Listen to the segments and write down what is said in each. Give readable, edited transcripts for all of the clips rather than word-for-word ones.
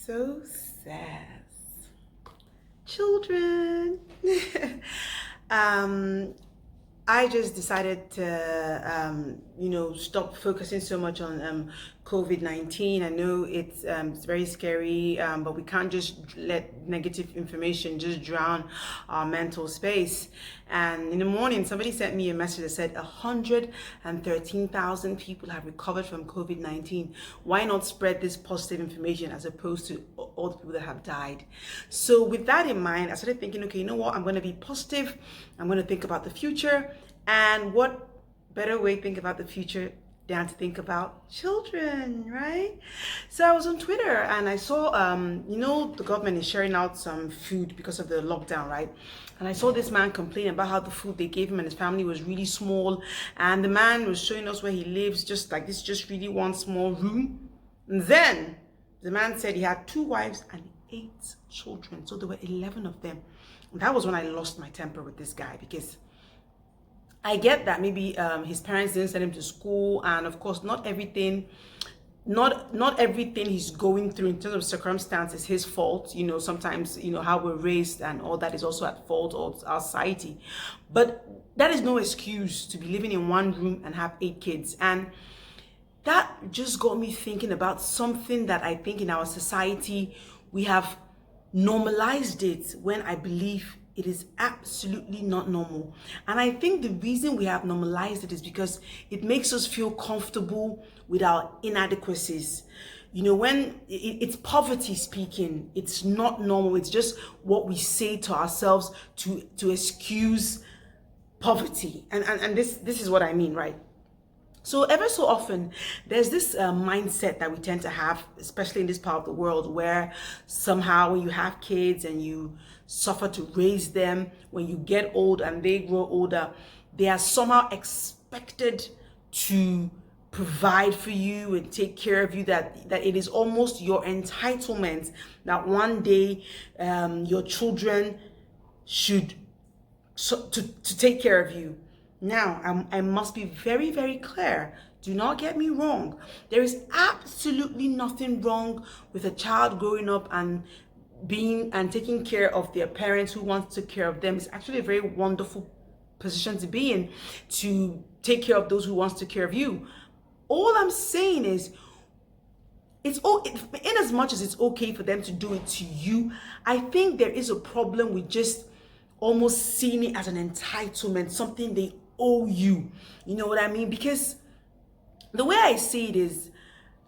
So says children. um, I just decided to, stop focusing so much on COVID-19. I know it's very scary, but we can't just let negative information just drown our mental space. And in the morning, somebody sent me a message that said 113,000 people have recovered from COVID-19. Why not spread this positive information as opposed to all the people that have died? So with that in mind, I started thinking, okay, you know what? I'm going to be positive. I'm going to think about the future. And what better way to think about the future than to think about children, right? So I was on Twitter and I saw, the government is sharing out some food because of the lockdown, right? And I saw this man complain about how the food they gave him and his family was really small. And the man was showing us where he lives, just like this, just really one small room. And then the man said he had 2 wives and 8 children. So there were 11 of them. And that was when I lost my temper with this guy, because I get that maybe his parents didn't send him to school, and of course not everything he's going through in terms of circumstance is his fault. Sometimes how we're raised and all that is also at fault of our society, but that is no excuse to be living in one room and have 8 kids. And that just got me thinking about something that I think in our society we have normalized it, when I believe it is absolutely not normal. And I think the reason we have normalized it is because it makes us feel comfortable with our inadequacies. When it's poverty speaking, it's not normal. It's just what we say to ourselves to excuse poverty. And this is what I mean, right? So ever so often, there's this mindset that we tend to have, especially in this part of the world, where somehow when you have kids and you suffer to raise them, when you get old and they grow older, they are somehow expected to provide for you and take care of you, that it is almost your entitlement that one day your children should to take care of you. Now, I must be very, very clear. Do not get me wrong. There is absolutely nothing wrong with a child growing up and taking care of their parents who want to take care of them. It's actually a very wonderful position to be in, to take care of those who want to take care of you. All I'm saying is, in as much as it's okay for them to do it to you, I think there is a problem with just almost seeing it as an entitlement, something they owe you. You know what I mean? Because the way I see it is,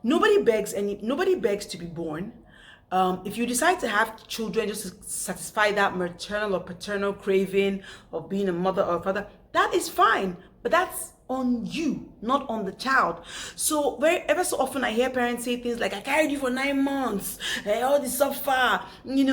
nobody begs to be born. If you decide to have children just to satisfy that maternal or paternal craving of being a mother or a father, that is fine, but that's on you, not on the child. So ever so often I hear parents say things like, I carried you for 9 months, all this suffer, and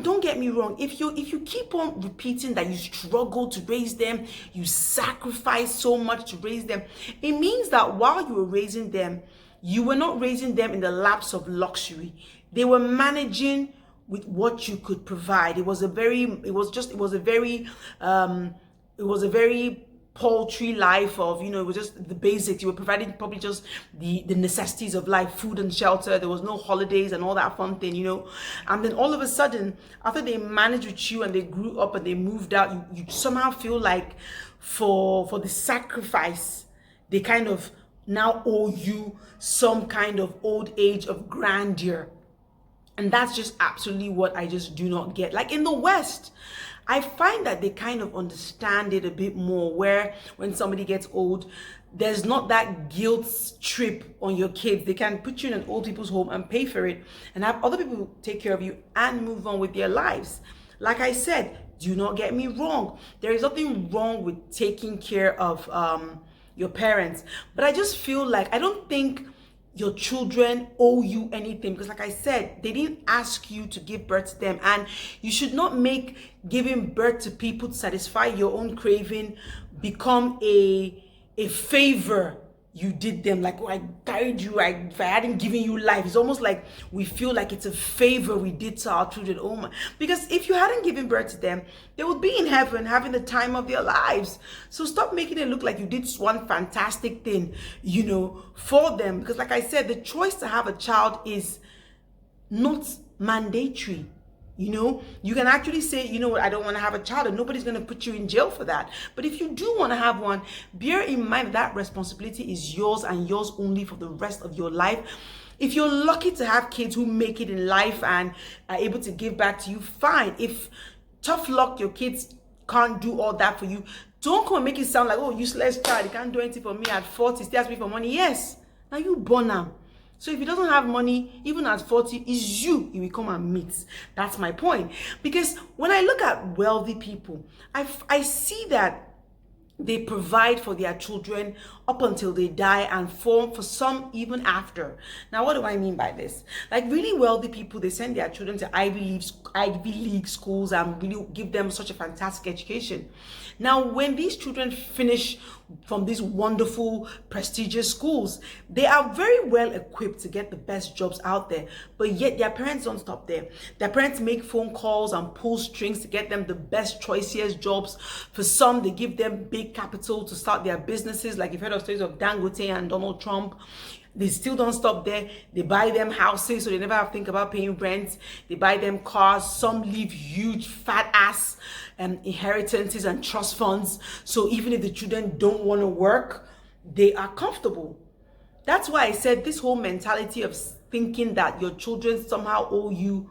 don't get me wrong, if you keep on repeating that you struggle to raise them, you sacrifice so much to raise them, it means that while you were raising them, you were not raising them in the laps of luxury. They were managing with what you could provide. It was a very paltry life of, it was just the basics. You were providing probably just the necessities of life, food and shelter. There was no holidays and all that fun thing, And then all of a sudden, after they managed with you and they grew up and they moved out, you somehow feel like for the sacrifice, they kind of now owe you some kind of old age of grandeur. And that's just absolutely what I just do not get. Like in the West, I find that they kind of understand it a bit more, where when somebody gets old, there's not that guilt trip on your kids. They can put you in an old people's home and pay for it and have other people take care of you and move on with their lives. Like I said, do not get me wrong. There is nothing wrong with taking care of your parents. But I just feel like, I don't think your children owe you anything, because like I said, they didn't ask you to give birth to them, and you should not make giving birth to people to satisfy your own craving become a favor you did them. Like, oh, I carried you, if I hadn't given you life. It's almost like we feel like it's a favor we did to our children. Oh my, because if you hadn't given birth to them, they would be in heaven having the time of their lives. So stop making it look like you did one fantastic thing, for them. Because like I said, the choice to have a child is not mandatory. You know, you can actually say, you know what, I don't want to have a child, and nobody's going to put you in jail for that. But if you do want to have one, bear in mind that responsibility is yours and yours only for the rest of your life. If you're lucky to have kids who make it in life and are able to give back to you, fine. If tough luck, your kids can't do all that for you, don't come and make it sound like, oh, useless child, you can't do anything for me at 40, still ask me for money. Yes, now you born now. So if he doesn't have money, even at 40, it's you he will come and meet. That's my point. Because when I look at wealthy people, I see that they provide for their children up until they die, and for some even after. Now, what do I mean by this? Like really wealthy people, they send their children to Ivy League schools and really give them such a fantastic education. Now, when these children finish from these wonderful, prestigious schools, they are very well equipped to get the best jobs out there, but yet their parents don't stop there. Their parents make phone calls and pull strings to get them the best, choicest jobs. For some, they give them big capital to start their businesses, like you've heard of stories of Dangote and Donald Trump. They still don't stop there. They buy them houses so they never have to think about paying rent. They buy them cars. Some leave huge fat ass inheritances and trust funds. So even if the children don't want to work, they are comfortable. That's why I said this whole mentality of thinking that your children somehow owe you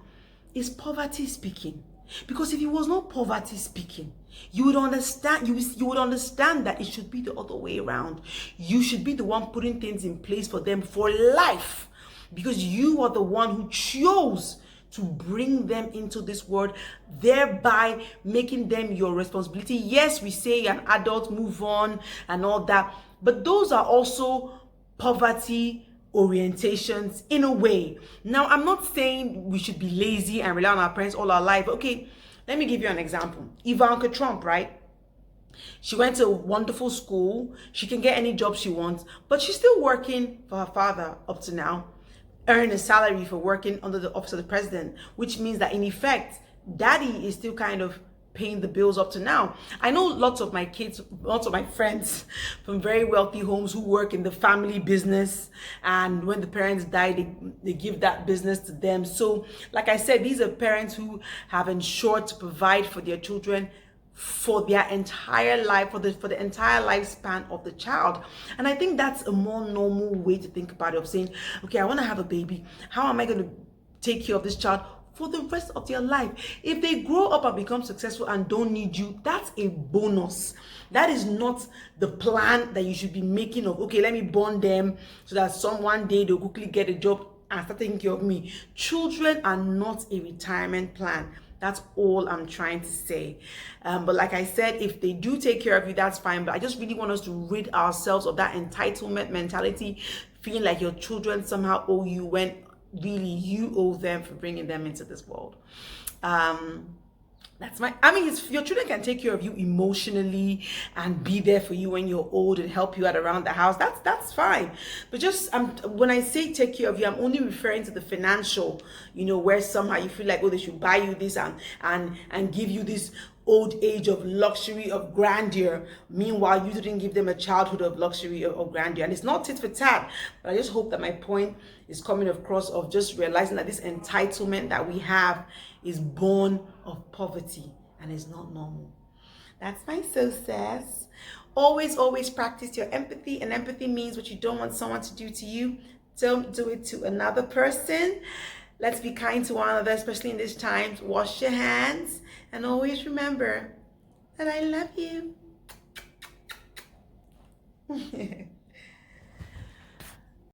is poverty speaking. Because if it was not poverty speaking, you would understand. You would understand that it should be the other way around. You should be the one putting things in place for them for life, because you are the one who chose to bring them into this world, thereby making them your responsibility. Yes, we say an adult, move on and all that, but those are also poverty orientations in a way. Now, I'm not saying we should be lazy and rely on our parents all our life. Okay, let me give you an example. Ivanka Trump, right? She went to a wonderful school. She can get any job she wants, but she's still working for her father up to now, earning a salary for working under the office of the president, which means that in effect, daddy is still kind of paying the bills up to now. I know lots of my kids, lots of my friends from very wealthy homes who work in the family business, and when the parents die, they give that business to them. So like I said, these are parents who have ensured to provide for their children for their entire life, for the entire lifespan of the child. And I think that's a more normal way to think about it, of saying, okay, I want to have a baby. How am I going to take care of this child for the rest of their life? If they grow up and become successful and don't need you, that's a bonus. That is not the plan that you should be making of, okay, let me bond them so that one day they'll quickly get a job and start taking care of me. Children are not a retirement plan. That's all I'm trying to say. But like I said, if they do take care of you, that's fine. But I just really want us to rid ourselves of that entitlement mentality, feeling like your children somehow owe you when really you owe them for bringing them into this world. Your children can take care of you emotionally and be there for you when you're old and help you out around the house. That's fine. But just when I say take care of you, I'm only referring to the financial, where somehow you feel like, oh, they should buy you this and give you this old age of luxury, of grandeur. Meanwhile, you didn't give them a childhood of luxury of grandeur. And it's not tit for tat, but I just hope that my point is coming across, of just realizing that this entitlement that we have is born of poverty and is not normal. That's my says. Always practice your empathy, and empathy means what you don't want someone to do to you, don't do it to another person. Let's be kind to one another, especially in these times. Wash your hands, and always remember that I love you.